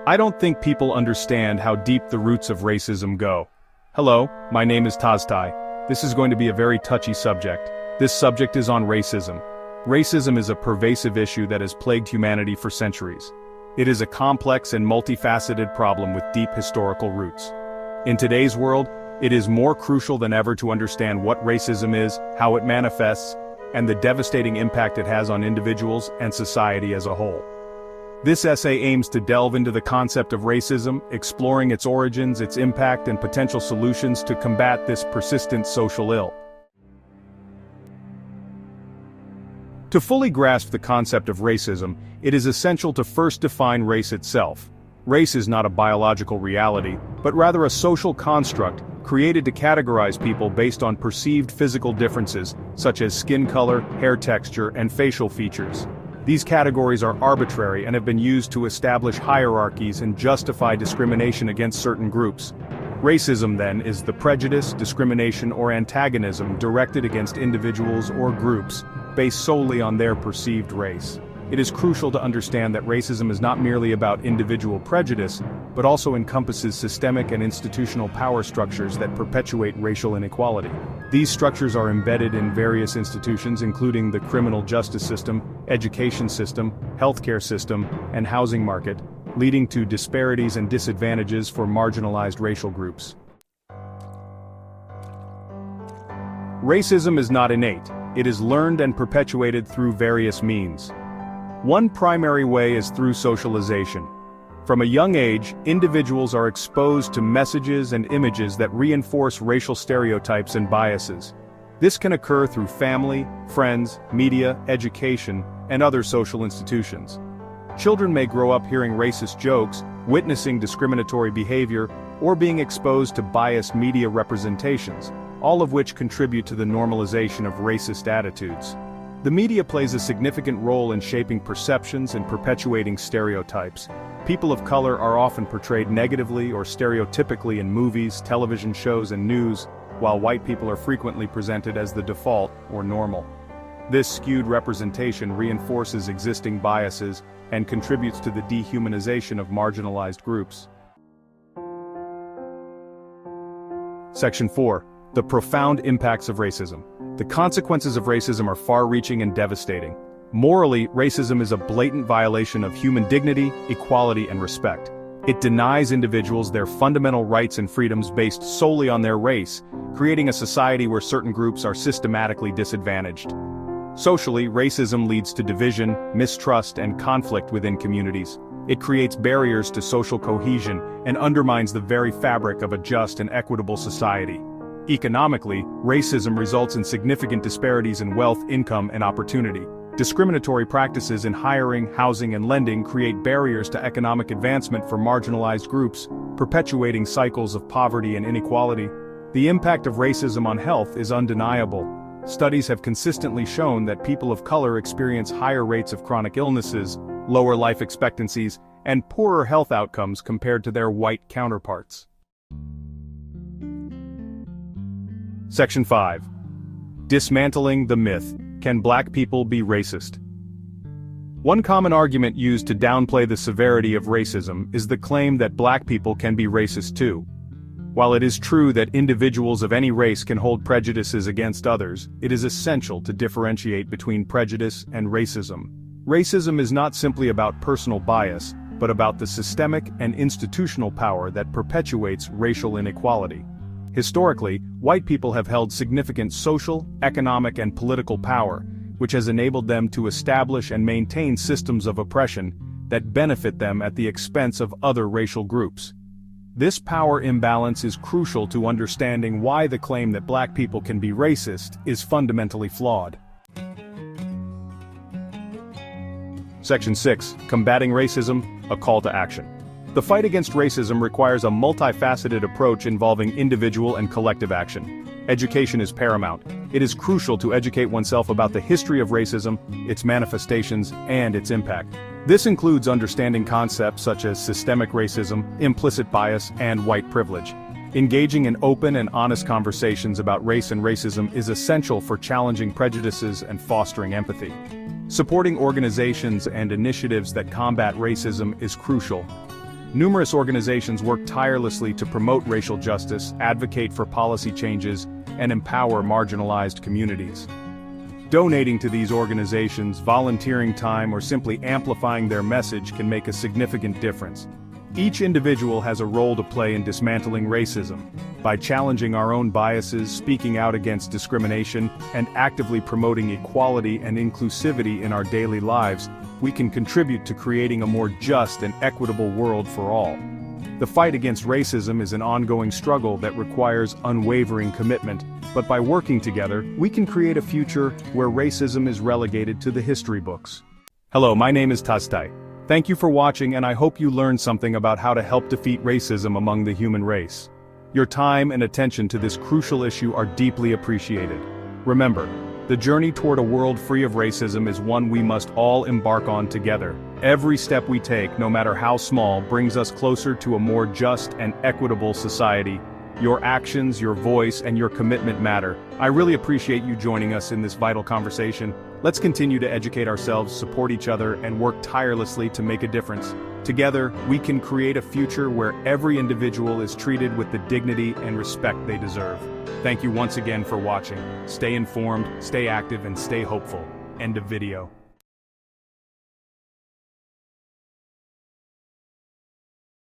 I don't think people understand how deep the roots of racism go. Hello, my name is Taztai. This is going to be a very touchy subject. This subject is on racism. Racism is a pervasive issue that has plagued humanity for centuries. It is a complex and multifaceted problem with deep historical roots. In today's world, it is more crucial than ever to understand what racism is, how it manifests, and the devastating impact it has on individuals and society as a whole. This essay aims to delve into the concept of racism, exploring its origins, its impact, and potential solutions to combat this persistent social ill. To fully grasp the concept of racism, it is essential to first define race itself. Race is not a biological reality, but rather a social construct created to categorize people based on perceived physical differences, such as skin color, hair texture, and facial features. These categories are arbitrary and have been used to establish hierarchies and justify discrimination against certain groups. Racism, then, is the prejudice, discrimination, or antagonism directed against individuals or groups based solely on their perceived race. It is crucial to understand that racism is not merely about individual prejudice, but also encompasses systemic and institutional power structures that perpetuate racial inequality. These structures are embedded in various institutions including the criminal justice system, education system, healthcare system, and housing market, leading to disparities and disadvantages for marginalized racial groups. Racism is not innate. It is learned and perpetuated through various means. One primary way is through socialization. From a young age, individuals are exposed to messages and images that reinforce racial stereotypes and biases. This can occur through family, friends, media, education, and other social institutions. Children may grow up hearing racist jokes, witnessing discriminatory behavior, or being exposed to biased media representations, all of which contribute to the normalization of racist attitudes. The media plays a significant role in shaping perceptions and perpetuating stereotypes. People of color are often portrayed negatively or stereotypically in movies, television shows, and news, while white people are frequently presented as the default or normal. This skewed representation reinforces existing biases and contributes to the dehumanization of marginalized groups. Section 4. The profound impacts of racism. The consequences of racism are far-reaching and devastating. Morally, racism is a blatant violation of human dignity, equality, and respect. It denies individuals their fundamental rights and freedoms based solely on their race, creating a society where certain groups are systematically disadvantaged. Socially, racism leads to division, mistrust, and conflict within communities. It creates barriers to social cohesion and undermines the very fabric of a just and equitable society. Economically, racism results in significant disparities in wealth, income, and opportunity. Discriminatory practices in hiring, housing, and lending create barriers to economic advancement for marginalized groups, perpetuating cycles of poverty and inequality. The impact of racism on health is undeniable. Studies have consistently shown that people of color experience higher rates of chronic illnesses, lower life expectancies, and poorer health outcomes compared to their white counterparts. Section 5. Dismantling the myth. Can black people be racist? One common argument used to downplay the severity of racism is the claim that black people can be racist too. While it is true that individuals of any race can hold prejudices against others, it is essential to differentiate between prejudice and racism. Racism is not simply about personal bias, but about the systemic and institutional power that perpetuates racial inequality. Historically, white people have held significant social, economic, and political power, which has enabled them to establish and maintain systems of oppression that benefit them at the expense of other racial groups. This power imbalance is crucial to understanding why the claim that black people can be racist is fundamentally flawed. Section 6. Combating racism, a call to action. The fight against racism requires a multifaceted approach involving individual and collective action. Education is paramount. It is crucial to educate oneself about the history of racism, its manifestations, and its impact. This includes understanding concepts such as systemic racism, implicit bias, and white privilege. Engaging in open and honest conversations about race and racism is essential for challenging prejudices and fostering empathy. Supporting organizations and initiatives that combat racism is crucial. Numerous organizations work tirelessly to promote racial justice, advocate for policy changes, and empower marginalized communities. Donating to these organizations, volunteering time, or simply amplifying their message can make a significant difference. Each individual has a role to play in dismantling racism. By challenging our own biases, speaking out against discrimination, and actively promoting equality and inclusivity in our daily lives, we can contribute to creating a more just and equitable world for all. The fight against racism is an ongoing struggle that requires unwavering commitment, but by working together, we can create a future where racism is relegated to the history books. Hello, my name is Tastai. Thank you for watching, and I hope you learned something about how to help defeat racism among the human race. Your time and attention to this crucial issue are deeply appreciated. Remember, the journey toward a world free of racism is one we must all embark on together. Every step we take, no matter how small, brings us closer to a more just and equitable society. Your actions, your voice, and your commitment matter. I really appreciate you joining us in this vital conversation. Let's continue to educate ourselves, support each other, and work tirelessly to make a difference. Together, we can create a future where every individual is treated with the dignity and respect they deserve. Thank you once again for watching. Stay informed, stay active, and stay hopeful. End of video.